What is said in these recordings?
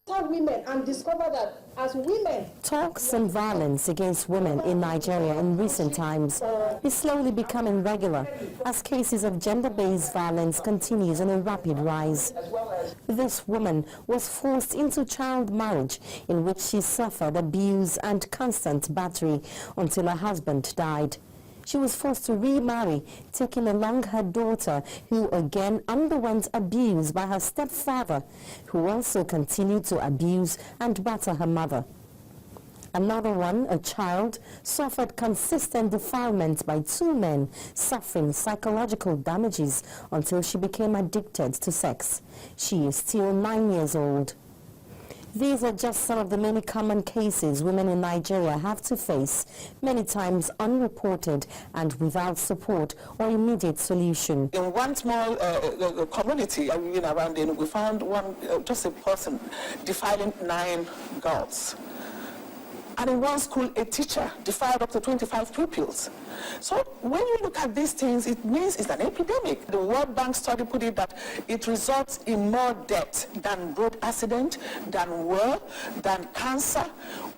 Women and discover that as women, talks and violence against women in Nigeria in recent times is slowly becoming regular as cases of gender-based violence continues on a rapid rise. This woman was forced into child marriage in which she suffered abuse and constant battery until her husband died. She was forced to remarry, taking along her daughter, who again underwent abuse by her stepfather, who also continued to abuse and batter her mother. Another one, a child, suffered consistent defilement by two men, suffering psychological damages until she became addicted to sex. She is still 9 years old. These are just some of the many common cases women in Nigeria have to face, many times unreported and without support or immediate solution. In one small community around Enugu, we found just a person defiling 9 girls. And in one school, a teacher defiled up to 25 pupils. So when you look at these things, it means it's an epidemic. The World Bank study put it that it results in more death than road accident, than war, than cancer,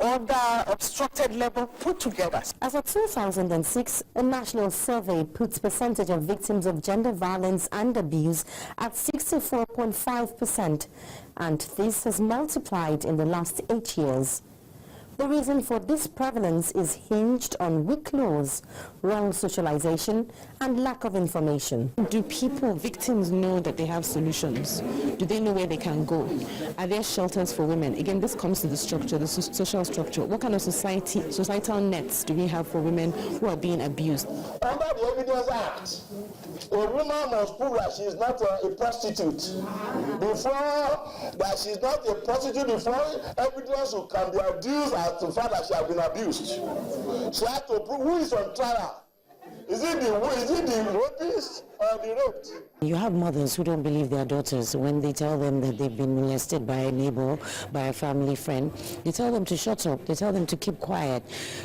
or the obstructed liver put together. As of 2006, a national survey puts percentage of victims of gender violence and abuse at 64.5%, and this has multiplied in the last 8 years. The reason for this prevalence is hinged on weak laws, wrong socialization, and lack of information. Do victims know that they have solutions? Do they know where they can go? Are there shelters for women? Again, this comes to the structure, the social structure. What kind of societal nets do we have for women who are being abused? Under the Evidence Act, a woman must prove that she is not a prostitute. Before that she is not a prostitute, before evidence can be adduced as to the fact that she has been abused. She has to prove who is on trial. Is it the rapist or the raped? You have mothers who don't believe their daughters when they tell them that they've been molested by a neighbor, by a family friend. They tell them to shut up. They tell them to keep quiet.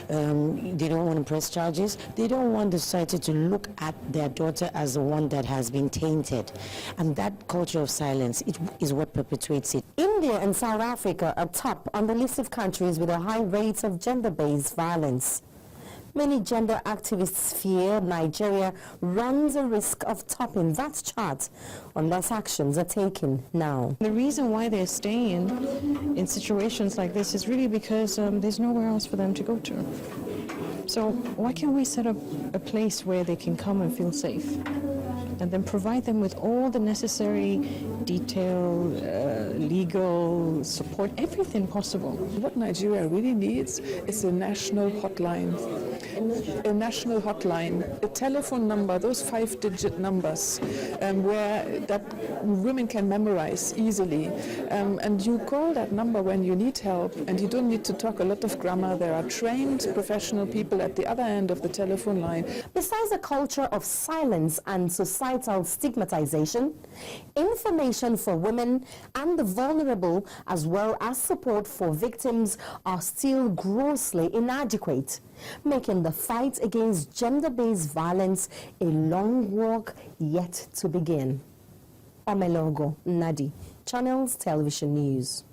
They don't want to press charges. They don't want the society to look at their daughter as the one that has been tainted. And that culture of silence is what perpetuates it. India and South Africa are top on the list of countries with a high rate of gender-based violence. Many gender activists fear Nigeria runs a risk of topping that chart unless actions are taken now. The reason why they're staying in situations like this is really because there's nowhere else for them to go to. So why can't we set up a place where they can come and feel safe? And then provide them with all the necessary detail, legal support, everything possible. What Nigeria really needs is a national hotline. A telephone number, those 5-digit numbers, where that women can memorize easily. And you call that number when you need help, and you don't need to talk a lot of grammar. There are trained professional people at the other end of the telephone line. Besides a culture of silence and societal stigmatization, information for women and the vulnerable, as well as support for victims, are still grossly inadequate, making the fight against gender-based violence a long walk yet to begin. Omelogo, Nadi, Channels Television News.